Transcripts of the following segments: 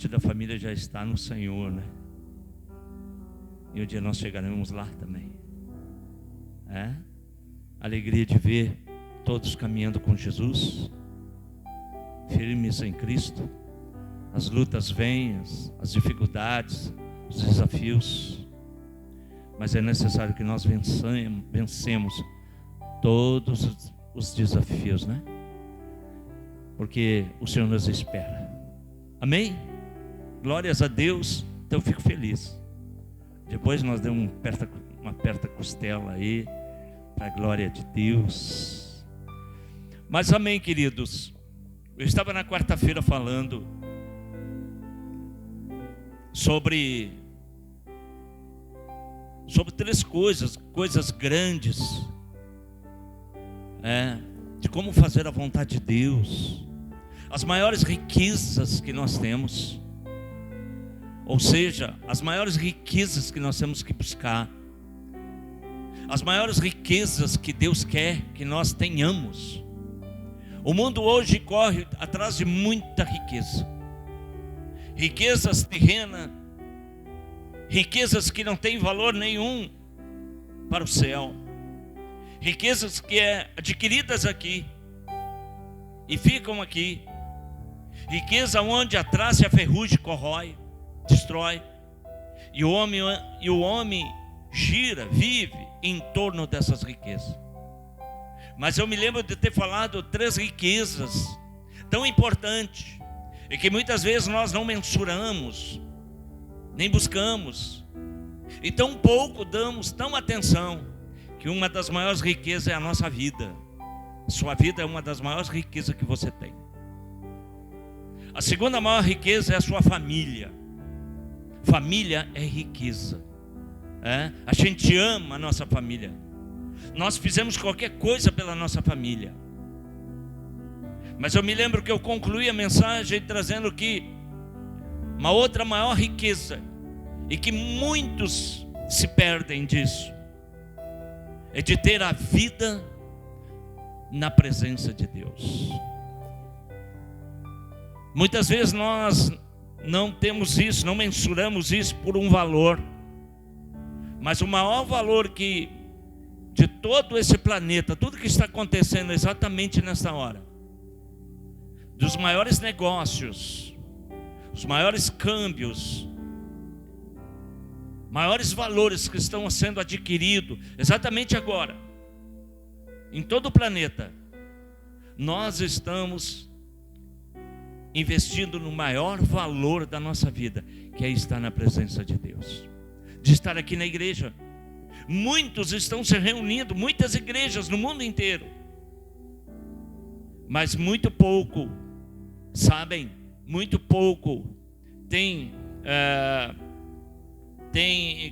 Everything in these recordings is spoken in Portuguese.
parte da família já está no Senhor, né? E um dia nós chegaremos lá também. Alegria de ver todos caminhando com Jesus, firmes em Cristo. As lutas vêm, as dificuldades, os desafios, mas é necessário que nós vencemos todos os desafios, né? Porque o Senhor nos espera. Amém? Glórias a Deus. Então eu fico feliz. Depois nós demos uma aperta costela aí, para a glória de Deus. Mas amém, queridos. Eu estava na quarta-feira falando sobre 3 coisas grandes, de como fazer a vontade de Deus, as maiores riquezas que nós temos, ou seja, as maiores riquezas que nós temos que buscar, as maiores riquezas que Deus quer que nós tenhamos. O mundo hoje corre atrás de muita riqueza, riquezas terrenas, riquezas que não têm valor nenhum para o céu, riquezas que adquiridas aqui e ficam aqui, riqueza onde a traça e a ferrugem corrói, destrói, e o homem vive em torno dessas riquezas. Mas eu me lembro de ter falado 3 riquezas tão importantes, e que muitas vezes nós não mensuramos, nem buscamos, e tão pouco damos tão atenção, que uma das maiores riquezas é a nossa vida. Sua vida é uma das maiores riquezas que você tem. A segunda maior riqueza é a sua família. Família é riqueza. A gente ama a nossa família. Nós fizemos qualquer coisa pela nossa família. Mas eu me lembro que eu concluí a mensagem trazendo que uma outra maior riqueza, e que muitos se perdem disso, é de ter a vida na presença de Deus. Muitas vezes nós não temos isso, não mensuramos isso por um valor, mas o maior valor que de todo esse planeta, tudo que está acontecendo exatamente nessa hora, dos maiores negócios, os maiores câmbios, maiores valores que estão sendo adquiridos exatamente agora, em todo o planeta, nós estamos investindo no maior valor da nossa vida, que é estar na presença de Deus, de estar aqui na igreja. Muitos estão se reunindo, muitas igrejas no mundo inteiro, mas muito pouco sabem, muito pouco tem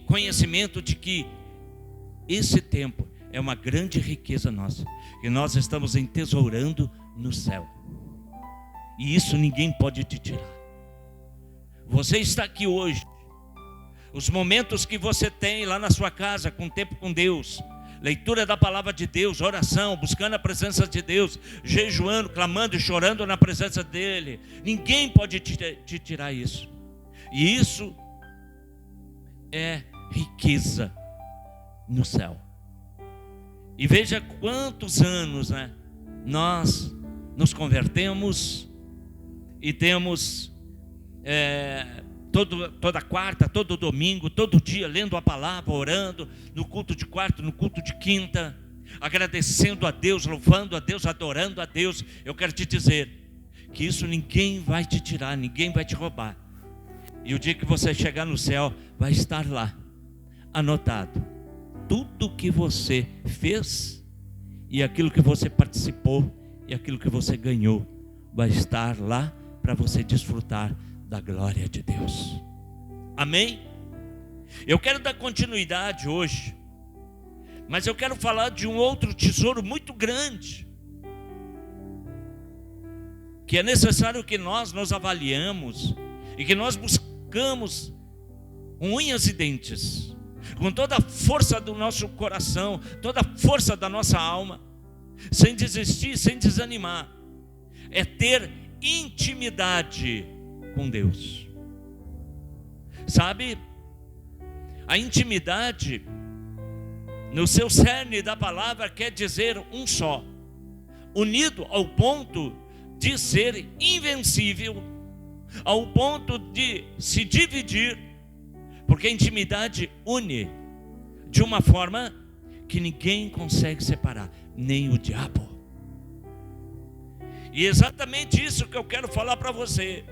conhecimento de que esse tempo é uma grande riqueza nossa, que nós estamos entesourando no céu, e isso ninguém pode te tirar. Você está aqui hoje, os momentos que você tem lá na sua casa, com tempo com Deus, leitura da palavra de Deus, oração, buscando a presença de Deus, jejuando, clamando e chorando na presença dEle, ninguém pode te tirar isso. E isso é riqueza no céu. E veja quantos anos, nós nos convertemos e temos toda quarta, todo domingo, todo dia lendo a palavra, orando, no culto de quarta, no culto de quinta, agradecendo a Deus, louvando a Deus, adorando a Deus. Eu quero te dizer que isso ninguém vai te tirar, ninguém vai te roubar. E o dia que você chegar no céu, vai estar lá, anotado, tudo que você fez, e aquilo que você participou, e aquilo que você ganhou, vai estar lá para você desfrutar da glória de Deus. Amém? Eu quero dar continuidade hoje, mas eu quero falar de um outro tesouro muito grande, que é necessário que nós nos avaliemos e que nós buscamos unhas e dentes, com toda a força do nosso coração, toda a força da nossa alma, sem desistir, sem desanimar. É ter intimidade com Deus. Sabe, a intimidade, no seu cerne da palavra, quer dizer um só, unido ao ponto de ser invencível, ao ponto de se dividir, porque a intimidade une de uma forma que ninguém consegue separar, nem o diabo. E é exatamente isso que eu quero falar para você: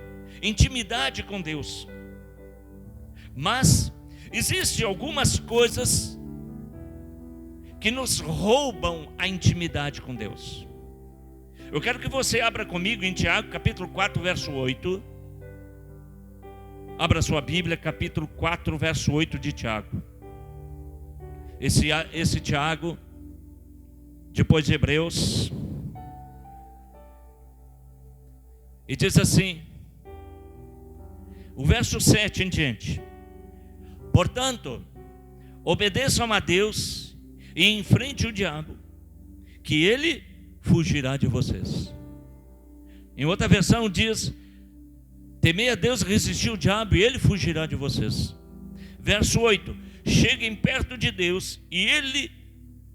intimidade com Deus. Mas existem algumas coisas que nos roubam a intimidade com Deus. Eu quero que você abra comigo em Tiago, capítulo 4, verso 8. Abra sua Bíblia, capítulo 4, verso 8 de Tiago. Esse Tiago, depois de Hebreus, e diz assim, o verso 7 em diante: portanto, obedeçam a Deus e enfrente o diabo, que ele fugirá de vocês. Em outra versão diz: temei a Deus, resistir o diabo e ele fugirá de vocês. Verso 8: cheguem perto de Deus e ele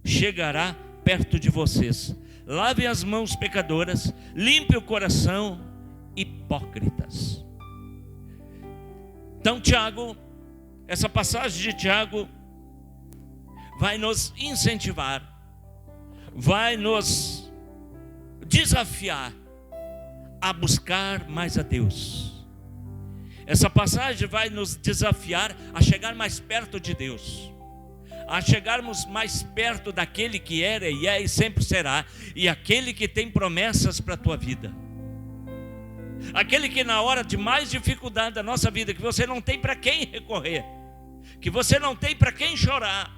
chegará perto de vocês. Lavem as mãos, pecadoras, limpe o coração, hipócritas. Então Tiago, essa passagem de Tiago vai nos incentivar, vai nos desafiar a buscar mais a Deus. Essa passagem vai nos desafiar a chegar mais perto de Deus, a chegarmos mais perto daquele que era e é e sempre será, e aquele que tem promessas para a tua vida, aquele que na hora de mais dificuldade da nossa vida, que você não tem para quem recorrer, que você não tem para quem chorar,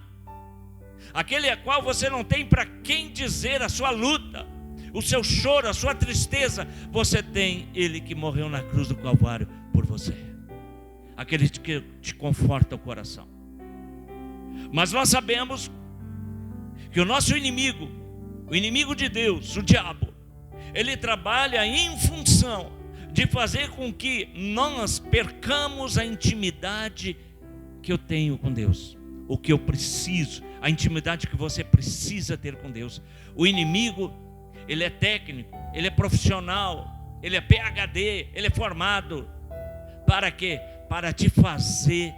aquele a qual você não tem para quem dizer a sua luta, o seu choro, a sua tristeza, você tem ele que morreu na cruz do Calvário por você, aquele que te conforta o coração. Mas nós sabemos que o nosso inimigo, o inimigo de Deus, o diabo, ele trabalha em função de fazer com que nós percamos a intimidade que eu tenho com Deus, o que eu preciso, a intimidade que você precisa ter com Deus. O inimigo, ele é técnico, ele é profissional, ele é PhD, ele é formado. Para quê? Para te fazer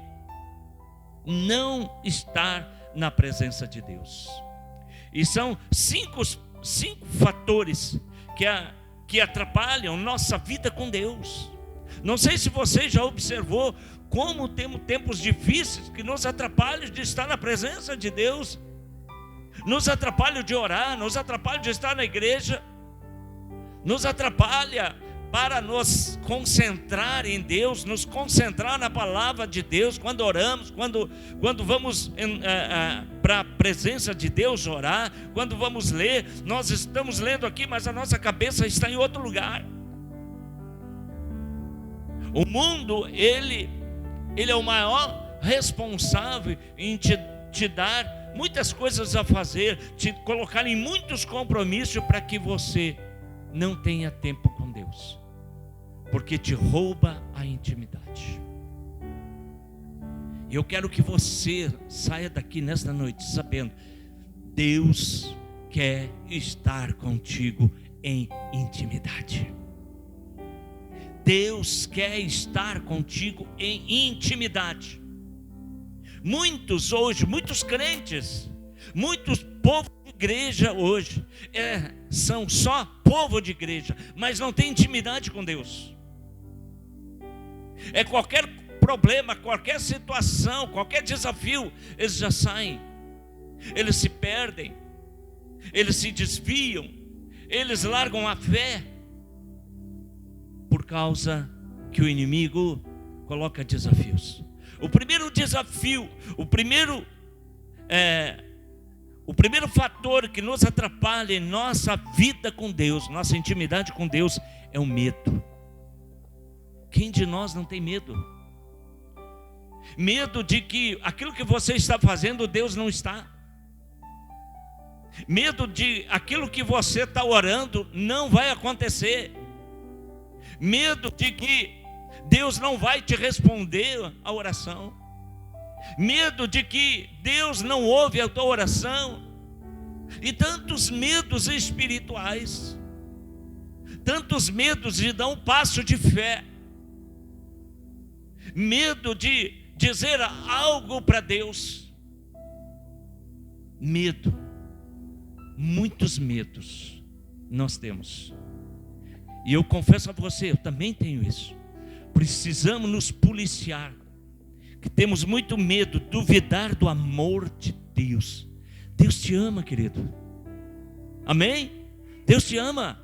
não estar na presença de Deus. E são cinco fatores que atrapalham nossa vida com Deus. Não sei se você já observou como temos tempos difíceis que nos atrapalham de estar na presença de Deus, nos atrapalham de orar, nos atrapalham de estar na igreja, nos atrapalha para nos concentrar em Deus, nos concentrar na palavra de Deus, quando oramos, quando vamos para a presença de Deus orar, quando vamos ler, nós estamos lendo aqui, mas a nossa cabeça está em outro lugar. O mundo, ele é o maior responsável em te dar muitas coisas a fazer, te colocar em muitos compromissos para que você não tenha tempo com Deus, porque te rouba a intimidade. E eu quero que você saia daqui nesta noite sabendo: Deus quer estar contigo em intimidade. Deus quer estar contigo em intimidade. Muitos hoje, muitos crentes, muitos povos de igreja hoje, são só povo de igreja, mas não tem intimidade com Deus. Qualquer problema, qualquer situação, qualquer desafio, eles já saem, eles se perdem, eles se desviam, eles largam a fé, por causa que o inimigo coloca desafios. O primeiro desafio, o primeiro fator que nos atrapalha em nossa vida com Deus, nossa intimidade com Deus, é o medo. Quem de nós não tem medo? Medo de que aquilo que você está fazendo, Deus não está. Medo de aquilo que você está orando não vai acontecer. Medo de que Deus não vai te responder a oração. Medo de que Deus não ouve a tua oração. E tantos medos espirituais. Tantos medos de dar um passo de fé. Medo de dizer algo para Deus. Medo. Muitos medos nós temos. E eu confesso a você, eu também tenho isso. Precisamos nos policiar. Que temos muito medo, duvidar do amor de Deus. Deus te ama, querido. Amém? Deus te ama.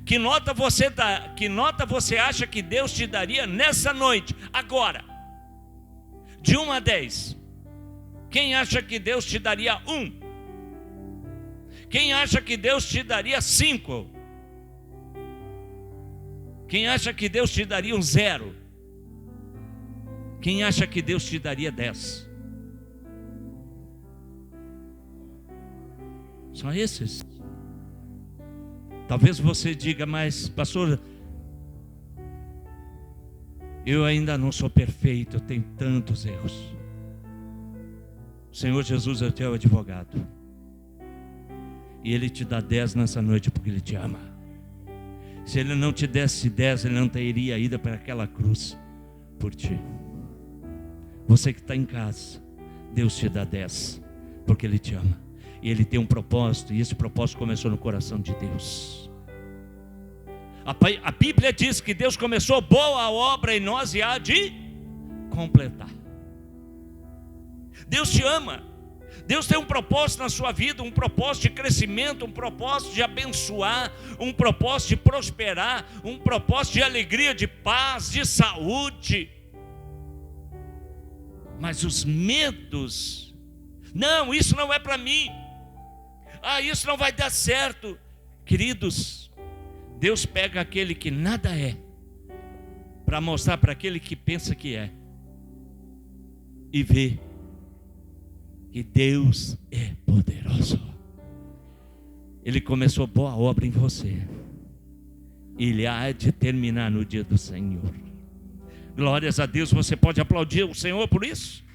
Que nota você acha que Deus te daria nessa noite, agora? De 1 a 10. Quem acha que Deus te daria 1? Quem acha que Deus te daria 5? Quem acha que Deus te daria um 0? Quem acha que Deus te daria 10? Só esses. Talvez você diga, mas pastor, eu ainda não sou perfeito, eu tenho tantos erros. O Senhor Jesus é o teu advogado. E Ele te dá 10 nessa noite porque Ele te ama. Se Ele não te desse 10, Ele não teria ido para aquela cruz por ti. Você que está em casa, Deus te dá 10 porque Ele te ama. E Ele tem um propósito, e esse propósito começou no coração de Deus. A Bíblia diz que Deus começou boa obra em nós e há de completar. Deus te ama. Deus tem um propósito na sua vida, um propósito de crescimento, um propósito de abençoar, um propósito de prosperar, um propósito de alegria, de paz, de saúde. Mas os medos, não, isso não é para mim. Isso não vai dar certo. Queridos, Deus pega aquele que nada é, para mostrar para aquele que pensa que é, e vê que Deus é poderoso. Ele começou boa obra em você, Ele há de terminar no dia do Senhor. Glórias a Deus. Você pode aplaudir o Senhor por isso?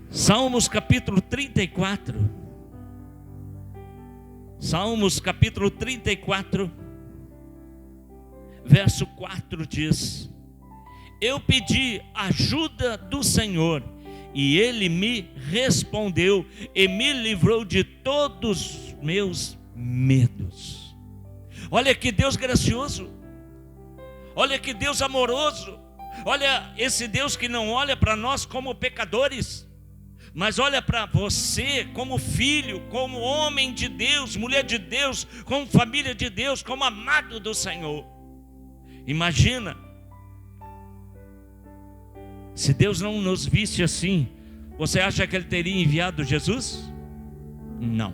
Salmos capítulo 34. Salmos capítulo 34, verso 4 diz: eu pedi ajuda do Senhor, e Ele me respondeu, e me livrou de todos os meus medos. Olha que Deus gracioso, olha que Deus amoroso, olha esse Deus que não olha para nós como pecadores, mas olha para você como filho, como homem de Deus, mulher de Deus, como família de Deus, como amado do Senhor. Imagina, se Deus não nos visse assim, você acha que Ele teria enviado Jesus? Não.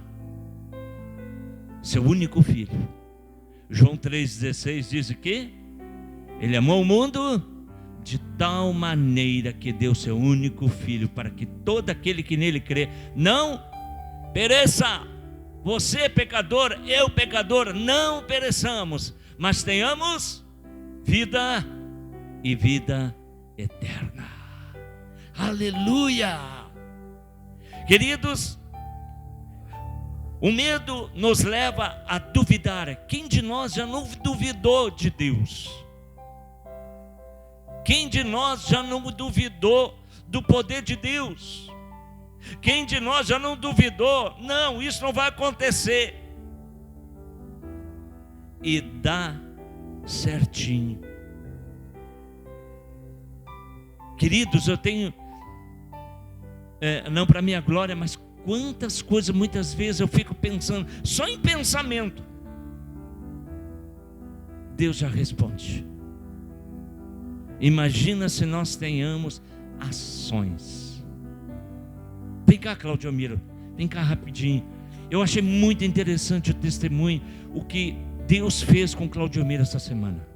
Seu único filho. João 3,16 diz o quê? Ele amou o mundo de tal maneira que deu seu único filho, para que todo aquele que nele crê não pereça. Você pecador, eu pecador, não pereçamos, mas tenhamos vida e vida eterna. Aleluia! Queridos, o medo nos leva a duvidar. Quem de nós já não duvidou de Deus? Quem de nós já não duvidou do poder de Deus? Quem de nós já não duvidou? Não, isso não vai acontecer. E dá certinho. Queridos, eu tenho, não para minha glória, mas quantas coisas muitas vezes eu fico pensando, só em pensamento, Deus já responde. Imagina se nós tenhamos ações. Vem cá, Claudio Miro, vem cá rapidinho. Eu achei muito interessante o testemunho, o que Deus fez com Claudio Miro essa semana.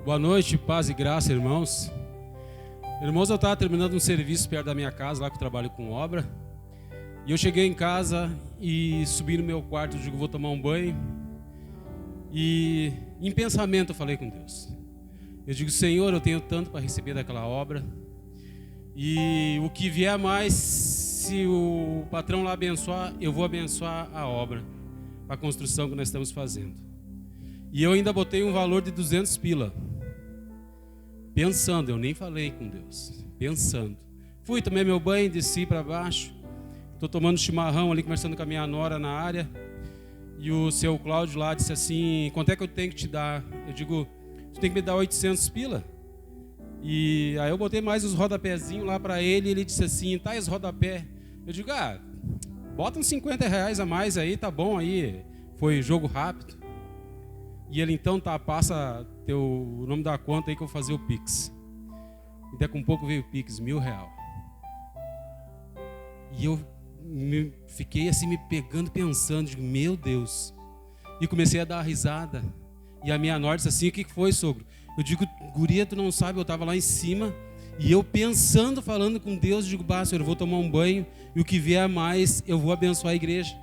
Boa noite, paz e graça, irmãos. Irmãos, eu estava terminando um serviço perto da minha casa, lá que eu trabalho com obra. E eu cheguei em casa e subi no meu quarto, eu digo, vou tomar um banho. E em pensamento eu falei com Deus. Eu digo, Senhor, eu tenho tanto para receber daquela obra. E o que vier mais, se o patrão lá abençoar, eu vou abençoar a obra, a construção que nós estamos fazendo. E eu ainda botei um valor de 200 pila. Pensando, eu nem falei com Deus. Pensando. Fui, tomei meu banho, desci para baixo. Estou tomando chimarrão ali, conversando com a minha nora na área. E o seu Cláudio lá disse assim, quanto é que eu tenho que te dar? Eu digo, tu tem que me dar 800 pila. E aí eu botei mais os rodapézinhos lá para ele. E ele disse assim, tá, os rodapé. Eu digo, bota uns 50 reais a mais aí, tá bom aí. Foi jogo rápido. E ele então, tá, passa o nome da conta aí que eu vou fazer o Pix. E daqui a um pouco veio o Pix, R$1.000. E eu fiquei assim me pegando, pensando, digo, meu Deus. E comecei a dar risada. E a minha nora disse assim, o que foi, sogro? Eu digo, guria, tu não sabe, eu estava lá em cima. E eu pensando, falando com Deus, digo, Senhor, eu vou tomar um banho. E o que vier a mais, eu vou abençoar a igreja.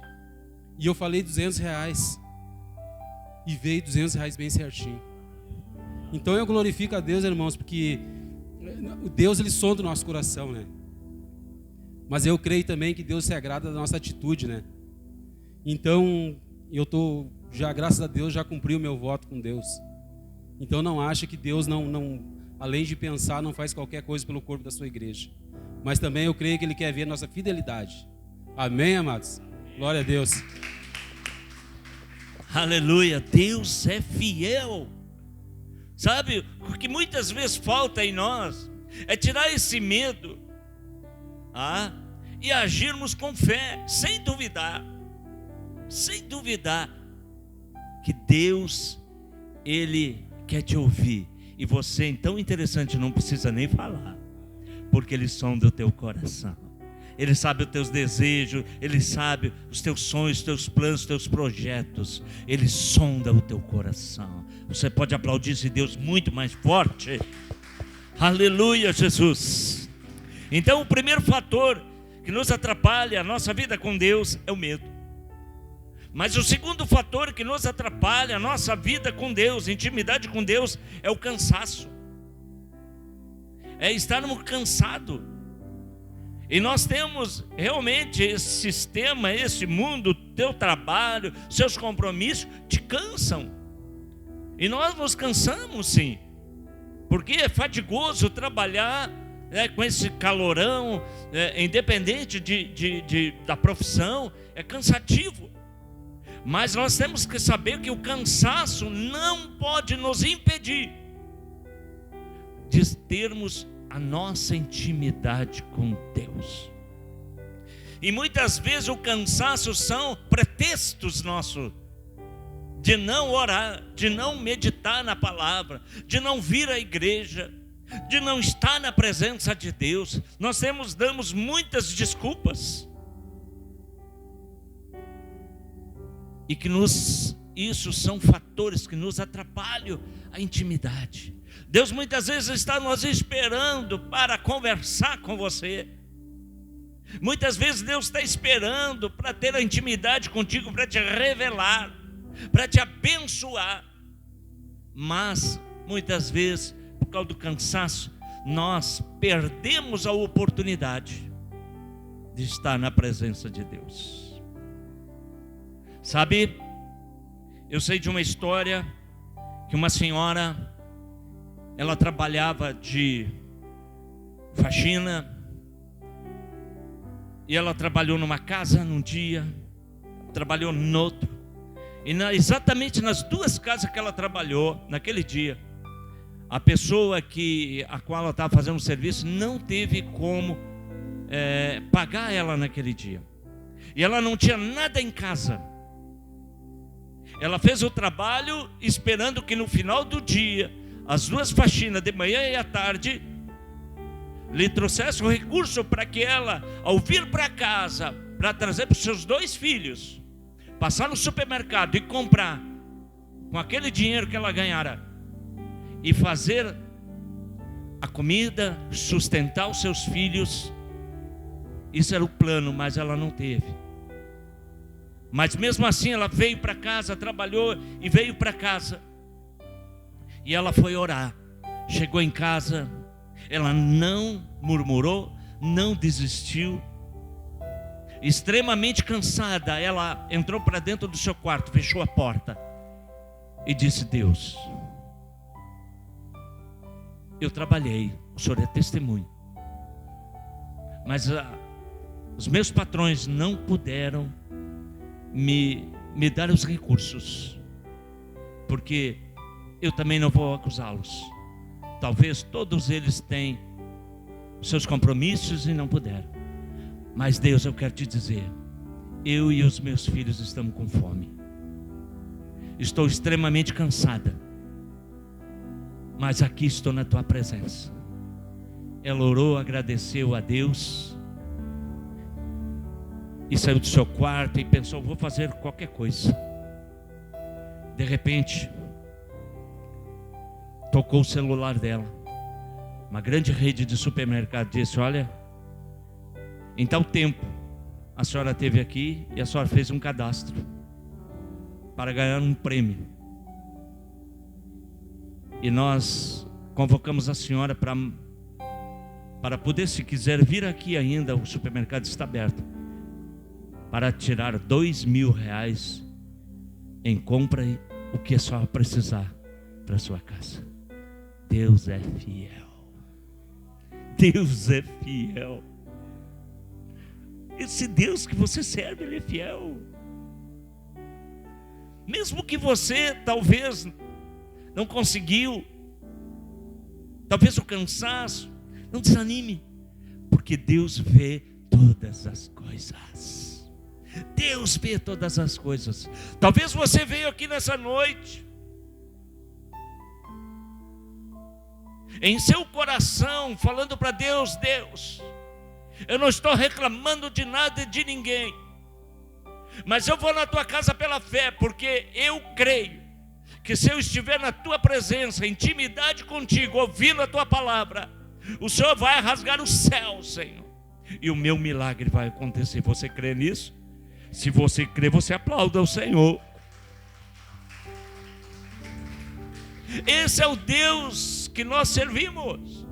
E eu falei 200 reais. E veio 200 reais bem certinho. Então eu glorifico a Deus, irmãos, porque o Deus, ele sonda o nosso coração, né? Mas eu creio também que Deus se agrada da nossa atitude, né? Então, já, graças a Deus, já cumpri o meu voto com Deus. Então não acha que Deus não, além de pensar, não faz qualquer coisa pelo corpo da sua igreja. Mas também eu creio que Ele quer ver a nossa fidelidade. Amém, amados? Glória a Deus. Aleluia, Deus é fiel. Sabe, o que muitas vezes falta em nós é tirar esse medo e agirmos com fé, sem duvidar que Deus, Ele quer te ouvir. E você, então, interessante, não precisa nem falar, porque Ele sonda o teu coração. Ele sabe os teus desejos, Ele sabe os teus sonhos, os teus planos, os teus projetos. Ele sonda o teu coração. Você pode aplaudir esse Deus muito mais forte. Aleluia, Jesus. Então o primeiro fator que nos atrapalha a nossa vida com Deus é o medo. Mas o segundo fator que nos atrapalha a nossa vida com Deus, intimidade com Deus, é o cansaço. É estarmos cansados. E nós temos realmente esse sistema, esse mundo, teu trabalho, seus compromissos te cansam. E nós nos cansamos, sim, porque é fadigoso trabalhar com esse calorão, independente da profissão, é cansativo. Mas nós temos que saber que o cansaço não pode nos impedir de termos a nossa intimidade com Deus. E muitas vezes o cansaço são pretextos nossos de não orar, de não meditar na palavra, de não vir à igreja, de não estar na presença de Deus. Nós damos muitas desculpas. E que isso são fatores que nos atrapalham a intimidade. Deus muitas vezes está nos esperando para conversar com você. Muitas vezes Deus está esperando para ter a intimidade contigo, para te revelar, para te abençoar. Mas muitas vezes, por causa do cansaço, nós perdemos a oportunidade de estar na presença de Deus. Sabe, eu sei de uma história que uma senhora, ela trabalhava de faxina, e ela trabalhou numa casa num dia, trabalhou no outro, e exatamente nas duas casas que ela trabalhou naquele dia, a pessoa a qual ela estava fazendo o serviço não teve como pagar ela naquele dia, e ela não tinha nada em casa. Ela fez o trabalho esperando que no final do dia, as duas faxinas, de manhã e à tarde, lhe trouxesse o recurso para que ela, ao vir para casa, para trazer para os seus 2 filhos, passar no supermercado e comprar, com aquele dinheiro que ela ganhara, e fazer a comida, sustentar os seus filhos, Isso era o plano, mas ela não teve. Mas mesmo assim ela veio para casa, trabalhou e veio para casa. E ela foi orar. Chegou em casa, ela não murmurou, não desistiu. Extremamente cansada, ela entrou para dentro do seu quarto, fechou a porta e disse: Deus, eu trabalhei, o Senhor é testemunho, mas os meus patrões não puderam me dar os recursos, porque eu também não vou acusá-los. Talvez todos eles têm seus compromissos e não puderam. Mas Deus, eu quero te dizer, eu e os meus filhos estamos com fome. Estou extremamente cansada, mas aqui estou na tua presença. Ela orou, agradeceu a Deus e saiu do seu quarto e pensou: vou fazer qualquer coisa. De repente, tocou o celular dela. Uma grande rede de supermercado disse: olha, em tal tempo a senhora esteve aqui e a senhora fez um cadastro para ganhar um prêmio. E nós convocamos a senhora para poder, se quiser vir aqui ainda, o supermercado está aberto, para tirar R$2.000 em compra o que a senhora precisar para a sua casa. Deus é fiel. Deus é fiel. Esse Deus que você serve, Ele é fiel. Mesmo que você talvez não conseguiu, talvez o cansaço, não desanime, porque Deus vê todas as coisas. Deus vê todas as coisas. Talvez você veio aqui nessa noite, em seu coração, falando para Deus: Deus, eu não estou reclamando de nada e de ninguém, mas eu vou na tua casa pela fé, porque eu creio que se eu estiver na tua presença, em intimidade contigo, ouvindo a tua palavra, o Senhor vai rasgar o céu, Senhor, e o meu milagre vai acontecer. Você crê nisso? Se você crê, você aplauda o Senhor. Esse é o Deus que nós servimos,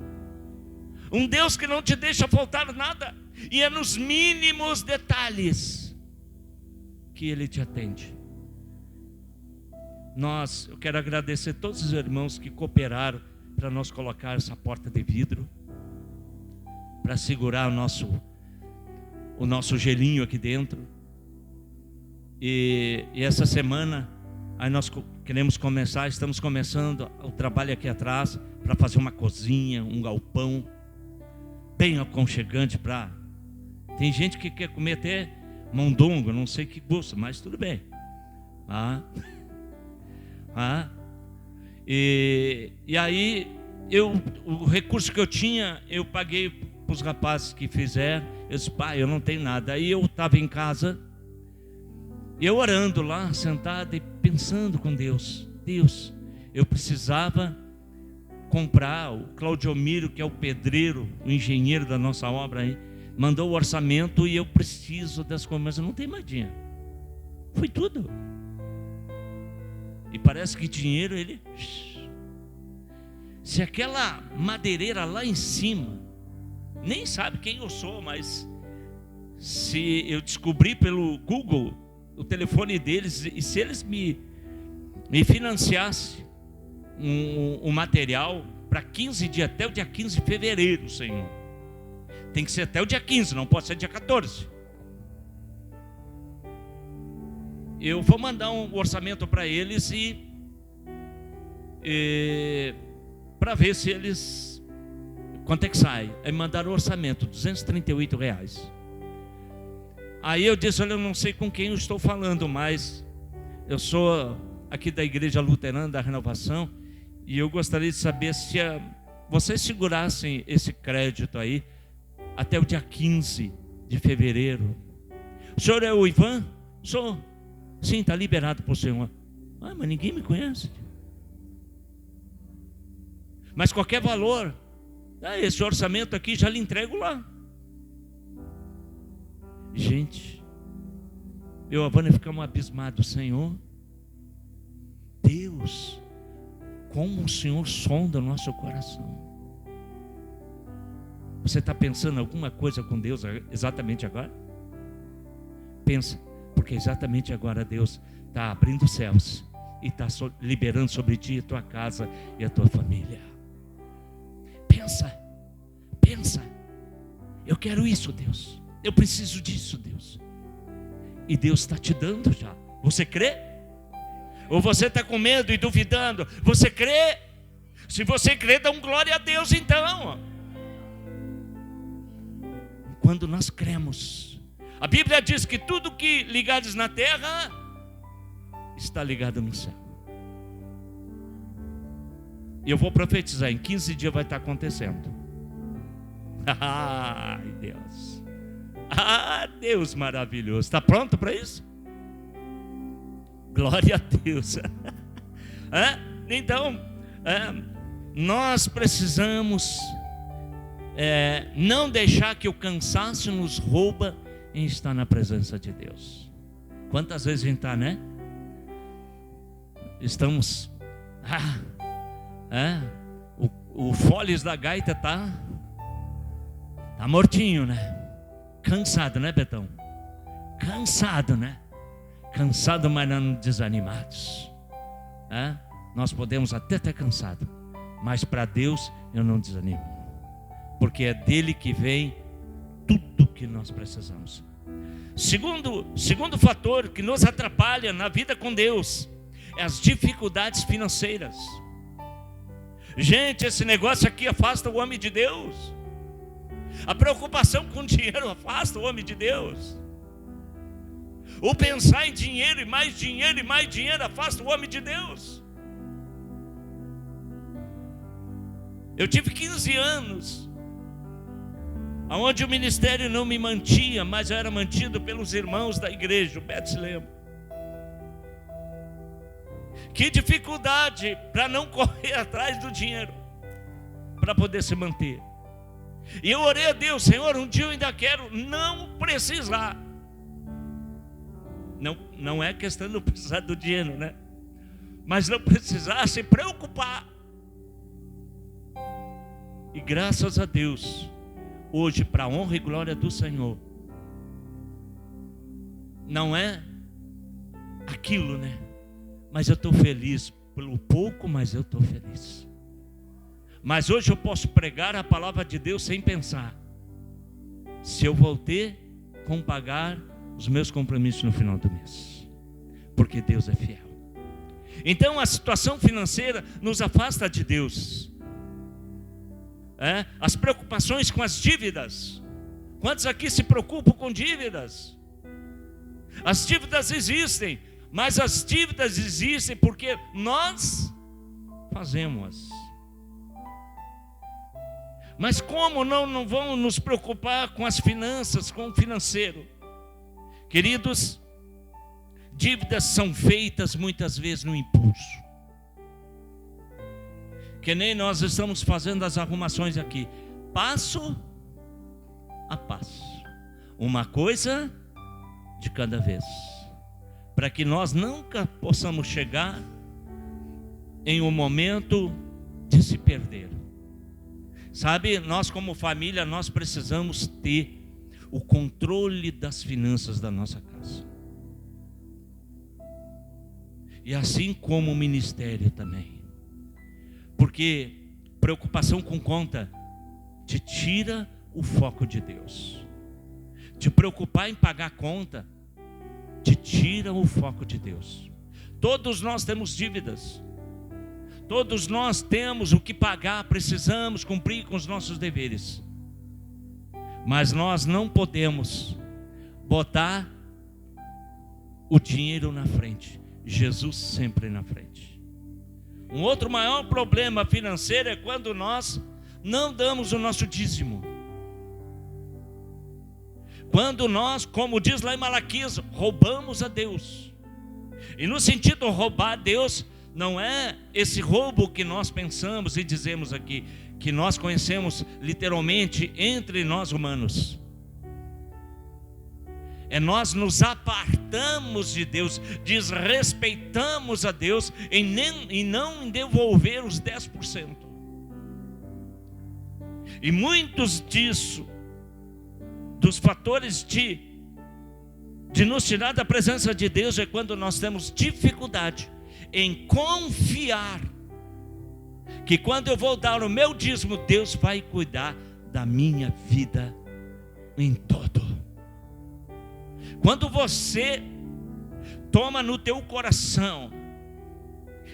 um Deus que não te deixa faltar nada, e é nos mínimos detalhes que Ele te atende. Eu quero agradecer a todos os irmãos que cooperaram para nós colocar essa porta de vidro, para segurar o nosso gelinho aqui dentro. E essa semana aí nós estamos começando o trabalho aqui atrás, para fazer uma cozinha, um galpão bem aconchegante. Tem gente que quer comer até mondongo, não sei que gosto, mas tudo bem. E aí o recurso que eu tinha, eu paguei para os rapazes que fizeram. Eu disse: pai, eu não tenho nada. Aí eu estava em casa, eu orando lá, sentado e pensando com Deus: Deus, eu precisava comprar. O Claudio Miro, que é o pedreiro, o engenheiro da nossa obra aí, mandou o orçamento e eu preciso das coisas, mas eu não tenho mais dinheiro. Foi tudo. E parece que dinheiro, se aquela madeireira lá em cima nem sabe quem eu sou, mas se eu descobrir pelo Google o telefone deles, e se eles me financiassem um material para 15 dias, até o dia 15 de fevereiro, Senhor, tem que ser até o dia 15, não pode ser dia 14. Eu vou mandar um orçamento para eles para ver se eles, quanto é que sai. Aí mandaram o orçamento, R$238. Aí eu disse: olha, eu não sei com quem eu estou falando, mas eu sou aqui da Igreja Luterana da Renovação, e eu gostaria de saber se vocês segurassem esse crédito aí até o dia 15 de fevereiro. O senhor é o Ivan? Sou. Sim, está liberado para o Senhor. Mas ninguém me conhece. Mas qualquer valor, esse orçamento aqui já lhe entrego lá. Gente, eu e a Vânia ficamos abismados. Senhor, Deus, como o Senhor sonda o nosso coração. Você está pensando alguma coisa com Deus exatamente agora? Pensa, porque exatamente agora Deus está abrindo os céus e está liberando sobre ti, a tua casa e a tua família. Pensa, pensa. Eu quero isso, Deus. Eu preciso disso, Deus. E Deus está te dando já. Você crê? Ou você está com medo e duvidando? Você crê? Se você crê, dá um glória a Deus então. Quando nós cremos, a Bíblia diz que tudo que ligares na terra está ligado no céu. E eu vou profetizar, em 15 dias vai estar acontecendo. Ai, Deus. Ah, Deus maravilhoso. Está pronto para isso? Glória a Deus. Então, nós precisamos não deixar que o cansaço nos rouba em estar na presença de Deus. Quantas vezes a gente está, né? Estamos o foles da gaita está mortinho, né? Cansado, né, Betão? Cansado, né? Cansado, mas não desanimados. Nós podemos até estar cansados, mas para Deus eu não desanimo, porque é dele que vem tudo que nós precisamos. Segundo fator que nos atrapalha na vida com Deus é as dificuldades financeiras. Gente, esse negócio aqui afasta o homem de Deus. A preocupação com dinheiro afasta o homem de Deus. O pensar em dinheiro e mais dinheiro e mais dinheiro afasta o homem de Deus. Eu tive 15 anos onde o ministério não me mantinha, mas eu era mantido pelos irmãos da igreja, o Betslemo. Que dificuldade para não correr atrás do dinheiro, para poder se manter. E eu orei a Deus, Senhor, um dia eu ainda quero não precisar. Não é questão de não precisar do dinheiro, né? Mas não precisar se preocupar. E graças a Deus, hoje, para a honra e glória do Senhor, não é aquilo, né? Mas eu estou feliz pelo pouco, mas eu estou feliz. Mas hoje eu posso pregar a palavra de Deus sem pensar se eu vou ter como pagar os meus compromissos no final do mês, porque Deus é fiel. Então a situação financeira nos afasta de Deus. As preocupações com as dívidas. Quantos aqui se preocupam com dívidas? As dívidas existem, mas as dívidas existem porque nós fazemos. Mas como não vamos nos preocupar com as finanças, com o financeiro? Queridos, dívidas são feitas muitas vezes no impulso. Que nem nós estamos fazendo as arrumações aqui, passo a passo, uma coisa de cada vez, para que nós nunca possamos chegar em um momento de se perder. Sabe, nós como família, nós precisamos ter o controle das finanças da nossa casa. E assim como o ministério também. Porque preocupação com conta te tira o foco de Deus. Te preocupar em pagar conta te tira o foco de Deus. Todos nós temos dívidas. Todos nós temos o que pagar, precisamos cumprir com os nossos deveres. Mas nós não podemos botar o dinheiro na frente. Jesus sempre na frente. Um outro maior problema financeiro é quando nós não damos o nosso dízimo. Quando nós, como diz lá em Malaquias, roubamos a Deus. E no sentido roubar a Deus, não é esse roubo que nós pensamos e dizemos aqui, que nós conhecemos literalmente entre nós humanos. nós nos apartamos de Deus, desrespeitamos a Deus em não devolver os 10%. E muitos dos fatores de nos tirar da presença de Deus é quando nós temos dificuldade em confiar que quando eu vou dar o meu dízimo, Deus vai cuidar da minha vida em todo. Quando você toma no teu coração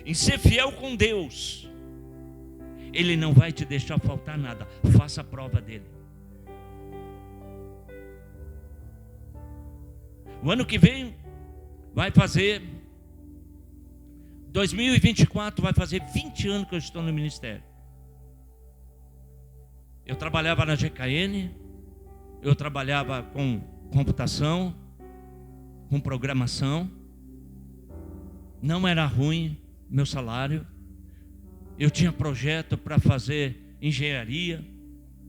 em ser fiel com Deus, Ele não vai te deixar faltar nada. Faça a prova dele. O ano que vem vai fazer 2024, vai fazer 20 anos que eu estou no ministério. Eu trabalhava na GKN, eu trabalhava com computação, com programação. Não era ruim meu salário. Eu tinha projeto para fazer engenharia.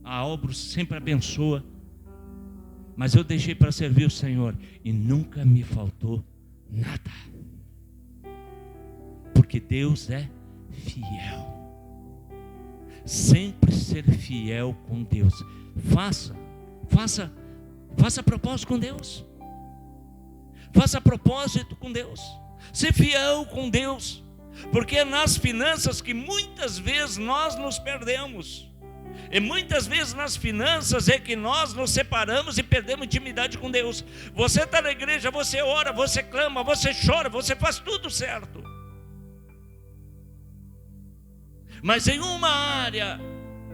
A obra sempre abençoa. Mas eu deixei para servir o Senhor e nunca me faltou nada. Porque Deus é fiel. Sempre ser fiel com Deus. Faça propósito com Deus. Faça propósito com Deus. Ser fiel com Deus. Porque é nas finanças que muitas vezes nós nos perdemos. E muitas vezes nas finanças é que nós nos separamos e perdemos intimidade com Deus. Você está na igreja, você ora, você clama, você chora, você faz tudo certo. Mas em uma área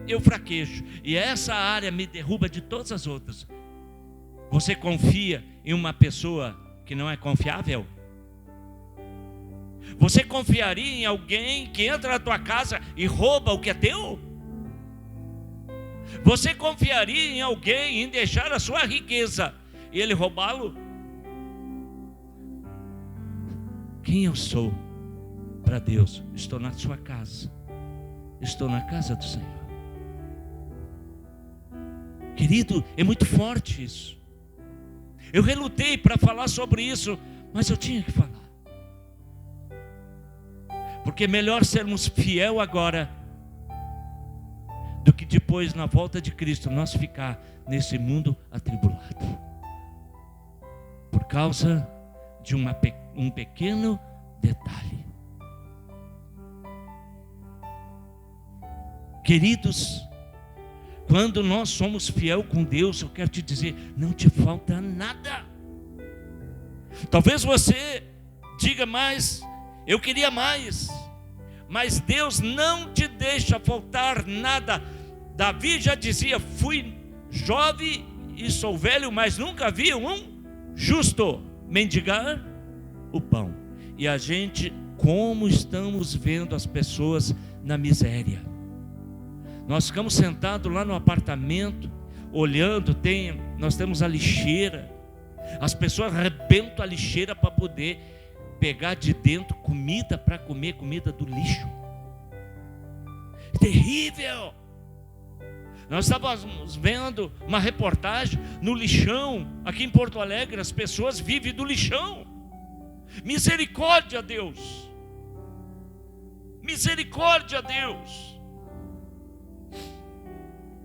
eu fraquejo, e essa área me derruba de todas as outras. Você confia em uma pessoa que não é confiável? Você confiaria em alguém que entra na tua casa e rouba o que é teu? Você confiaria em alguém em deixar a sua riqueza e ele roubá-lo? Quem eu sou para Deus? Estou na sua casa. Estou na casa do Senhor. Querido, é muito forte isso. Eu relutei para falar sobre isso, mas eu tinha que falar. Porque é melhor sermos fiel agora do que depois, na volta de Cristo, nós ficar nesse mundo atribulado por causa de um pequeno detalhe. Queridos, quando nós somos fiel com Deus, eu quero te dizer, não te falta nada. Talvez você diga mais, eu queria mais, mas Deus não te deixa faltar nada. Davi já dizia, fui jovem e sou velho, mas nunca vi um justo mendigar o pão. E a gente, como estamos vendo as pessoas na miséria. Nós ficamos sentados lá no apartamento, olhando, nós temos a lixeira. As pessoas arrebentam a lixeira para poder pegar de dentro comida para comer, comida do lixo. Terrível! Nós estávamos vendo uma reportagem no lixão, aqui em Porto Alegre, as pessoas vivem do lixão. Misericórdia, Deus! Misericórdia, Deus!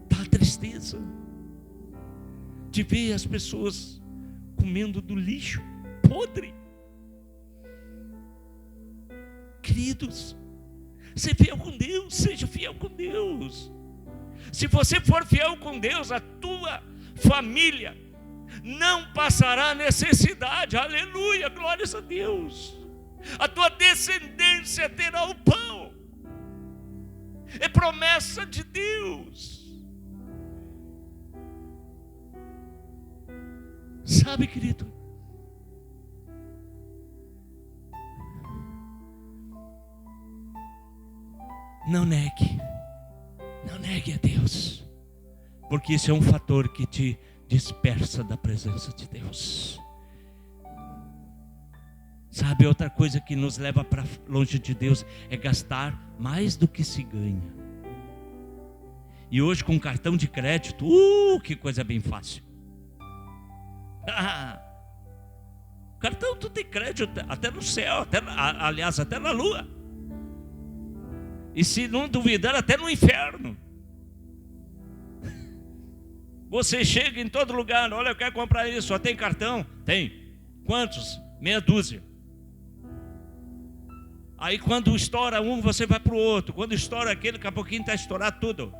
Dá tristeza de ver as pessoas comendo do lixo podre. Queridos, seja fiel com Deus, seja fiel com Deus. Se você for fiel com Deus, a tua família não passará necessidade. Aleluia, glórias a Deus. A tua descendência terá o pão. É promessa de Deus. Sabe, querido, não negue a Deus, porque isso é um fator que te dispersa da presença de Deus. Sabe, outra coisa que nos leva para longe de Deus é gastar mais do que se ganha. E hoje com cartão de crédito, que coisa bem fácil. Cartão tu tem crédito até no céu, aliás, até na lua. E se não duvidar, até no inferno. Você chega em todo lugar, olha, eu quero comprar isso, só tem cartão? Tem. Quantos? Meia dúzia. Aí quando estoura um, você vai para o outro. Quando estoura aquele, daqui a pouquinho está estourado tudo.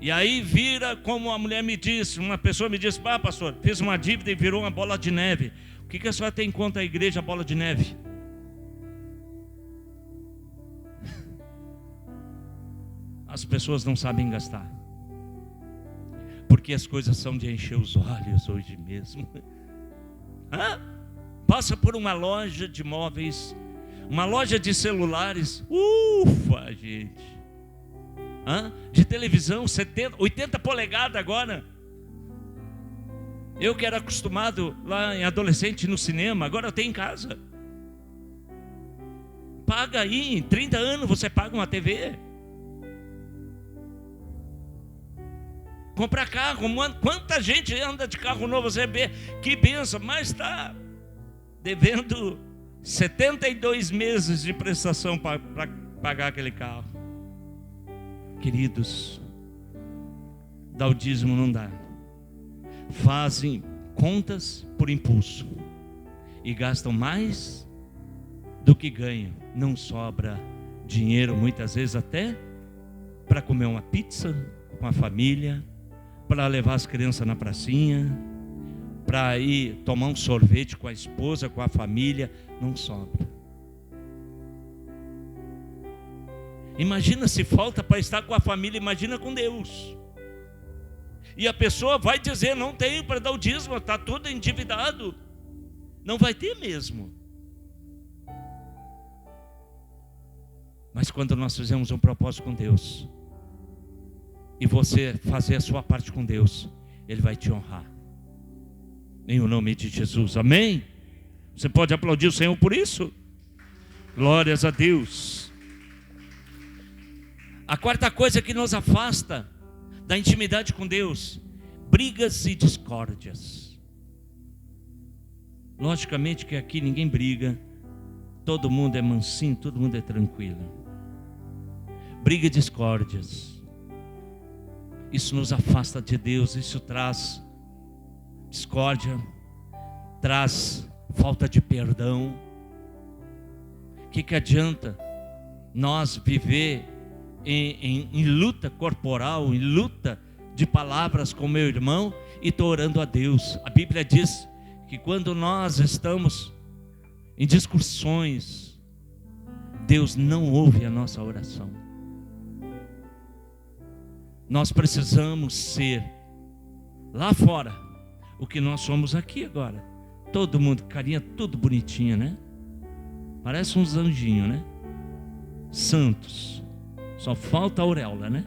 E aí vira, como a mulher me disse, uma pessoa me disse: pastor, fiz uma dívida e virou uma bola de neve. O que a senhora tem contra a igreja bola de neve? As pessoas não sabem gastar, porque as coisas são de encher os olhos hoje mesmo. Passa por uma loja de móveis, uma loja de celulares, ufa, gente. De televisão, 70, 80 polegadas agora. Eu que era acostumado lá em adolescente no cinema, agora eu tenho em casa. Paga aí, em 30 anos você paga uma TV. Comprar carro, quanta gente anda de carro novo, você vê, que benção, mas está devendo 72 meses de prestação para pagar aquele carro. Queridos, dar o dízimo não dá. Fazem contas por impulso e gastam mais do que ganham. Não sobra dinheiro, muitas vezes até para comer uma pizza com a família, para levar as crianças na pracinha, para ir tomar um sorvete com a esposa, com a família. Não sobra. Imagina se falta para estar com a família, imagina com Deus. E a pessoa vai dizer: não tenho para dar o dízimo, está tudo endividado. Não vai ter mesmo. Mas quando nós fizemos um propósito com Deus, e você fazer a sua parte com Deus, Ele vai te honrar. Em o nome de Jesus, amém? Você pode aplaudir o Senhor por isso? Glórias a Deus. A quarta coisa que nos afasta da intimidade com Deus: brigas e discórdias. Logicamente que aqui ninguém briga, todo mundo é mansinho, todo mundo é tranquilo. Briga e discórdias, isso nos afasta de Deus, isso traz discórdia, traz falta de perdão. O que adianta nós viver em luta corporal, em luta de palavras com meu irmão, e estou orando a Deus? A Bíblia diz que quando nós estamos em discussões, Deus não ouve a nossa oração. Nós precisamos ser lá fora o que nós somos aqui agora. Todo mundo, carinha tudo bonitinha, né? Parece uns anjinhos, né? Santos. Só falta a auréola, né?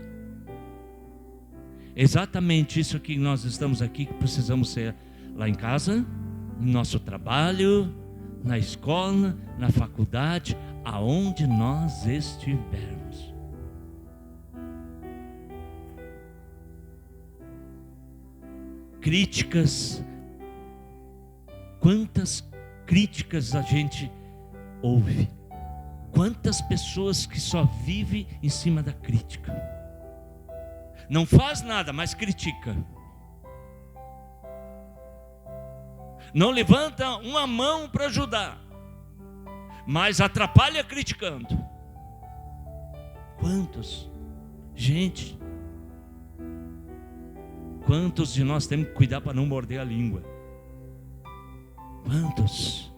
Exatamente isso que nós estamos aqui, que precisamos ser lá em casa, no nosso trabalho, na escola, na faculdade, aonde nós estivermos. Críticas, quantas críticas a gente ouve, quantas pessoas que só vivem em cima da crítica, não faz nada, mas critica, não levanta uma mão para ajudar, mas atrapalha criticando. Quantos, gente, quantos de nós temos que cuidar para não morder a língua? Quantos?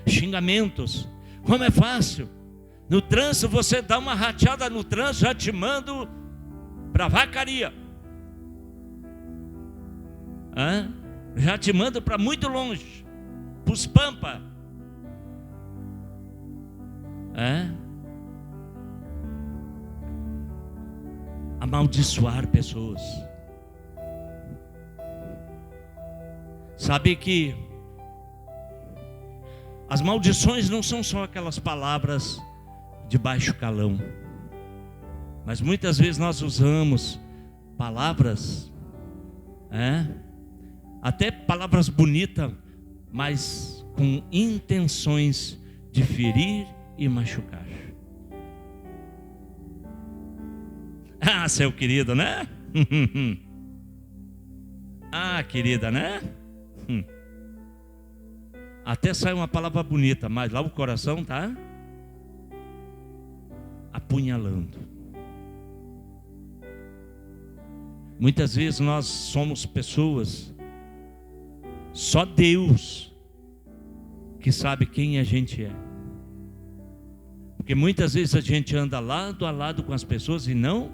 Xingamentos. Como é fácil. No trânsito você dá uma rateada no trânsito, já te mando para vacaria. Já te mando para muito longe, para os pampa. Amaldiçoar pessoas. Sabe que as maldições não são só aquelas palavras de baixo calão, mas muitas vezes nós usamos palavras até palavras bonitas, mas com intenções de ferir e machucar. Ah, seu querido, né? Ah, querida, né? Até sai uma palavra bonita, mas lá o coração tá apunhalando. Muitas vezes nós somos pessoas, só Deus que sabe quem a gente é. Porque muitas vezes a gente anda lado a lado com as pessoas e não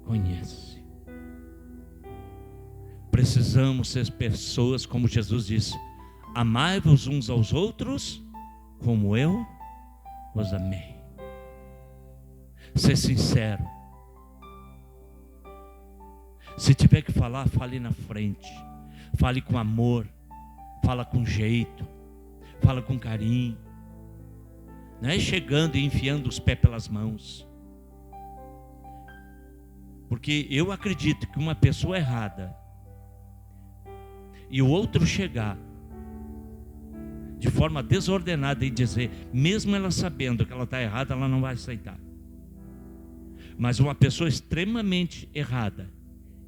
conhece. Precisamos ser pessoas como Jesus disse: amai-vos uns aos outros como eu vos amei. Ser sincero. Se tiver que falar, fale na frente. Fale com amor. Fala com jeito. Fala com carinho. Não é chegando e enfiando os pés pelas mãos. Porque eu acredito que uma pessoa errada e o outro chegar de forma desordenada e dizer, mesmo ela sabendo que ela está errada, ela não vai aceitar. Mas uma pessoa extremamente errada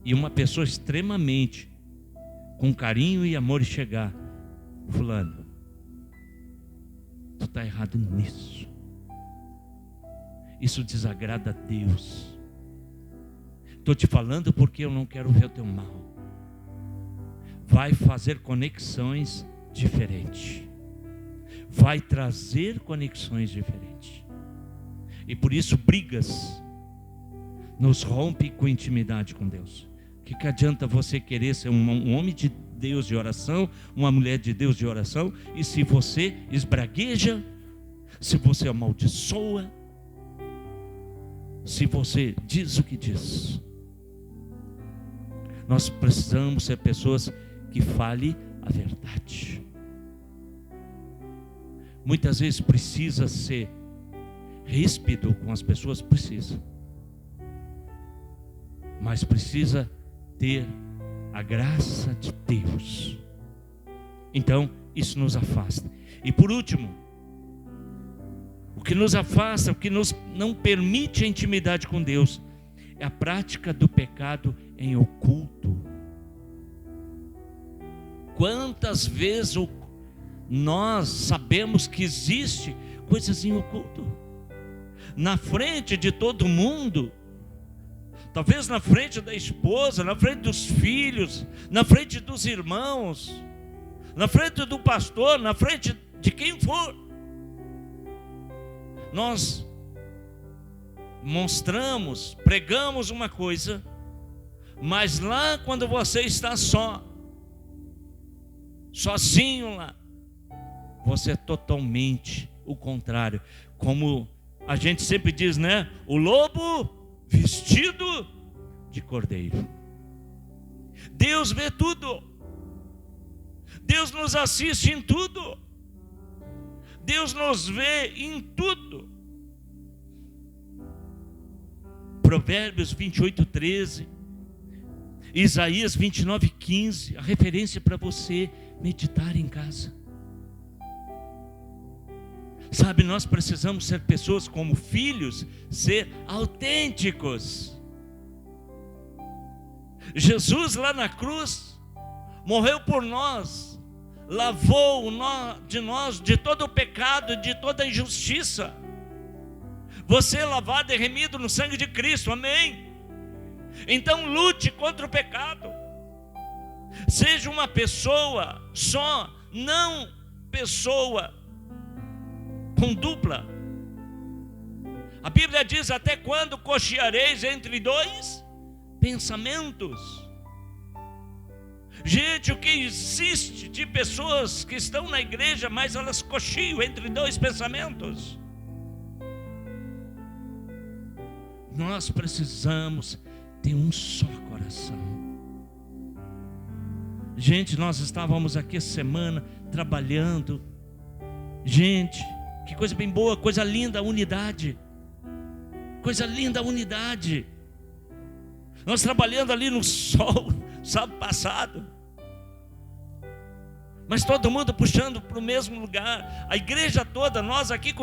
e uma pessoa extremamente com carinho e amor chegar, fulano, tu está errado nisso. Isso desagrada a Deus. Estou te falando porque eu não quero ver o teu mal. Vai fazer conexões diferentes. Vai trazer conexões diferentes. E por isso brigas nos rompe com intimidade com Deus. O que adianta você querer ser um homem de Deus de oração, uma mulher de Deus de oração, e se você esbragueja, se você amaldiçoa, se você diz o que diz? Nós precisamos ser pessoas que falem a verdade. Muitas vezes precisa ser ríspido com as pessoas, precisa. Mas precisa ter a graça de Deus. Então, isso nos afasta. E por último, o que nos afasta, o que nos não permite a intimidade com Deus, é a prática do pecado em oculto. Quantas vezes nós sabemos que existe coisas em oculto, na frente de todo mundo, talvez na frente da esposa, na frente dos filhos, na frente dos irmãos, na frente do pastor, na frente de quem for. Nós mostramos, pregamos uma coisa, mas lá quando você está sozinho lá, você é totalmente o contrário. Como a gente sempre diz, né? O lobo vestido de cordeiro. Deus vê tudo. Deus nos assiste em tudo. Deus nos vê em tudo. Provérbios 28:13, Isaías 29:15, a referência para você meditar em casa. Sabe, nós precisamos ser pessoas como filhos, ser autênticos. Jesus lá na cruz morreu por nós, lavou de nós de todo o pecado, de toda a injustiça. Você é lavado e remido no sangue de Cristo, amém? Então lute contra o pecado. Seja uma pessoa só, não pessoa com dupla. A Bíblia diz, até quando cocheareis entre dois pensamentos? Gente, o que existe de pessoas que estão na igreja, mas elas cocheiam entre dois pensamentos? Nós precisamos ter um só coração. Gente, nós estávamos aqui essa semana trabalhando. Gente, que coisa bem boa, coisa linda a unidade. Coisa linda a unidade. Nós trabalhando ali no sol, sábado passado. Mas todo mundo puxando para o mesmo lugar. A igreja toda, nós aqui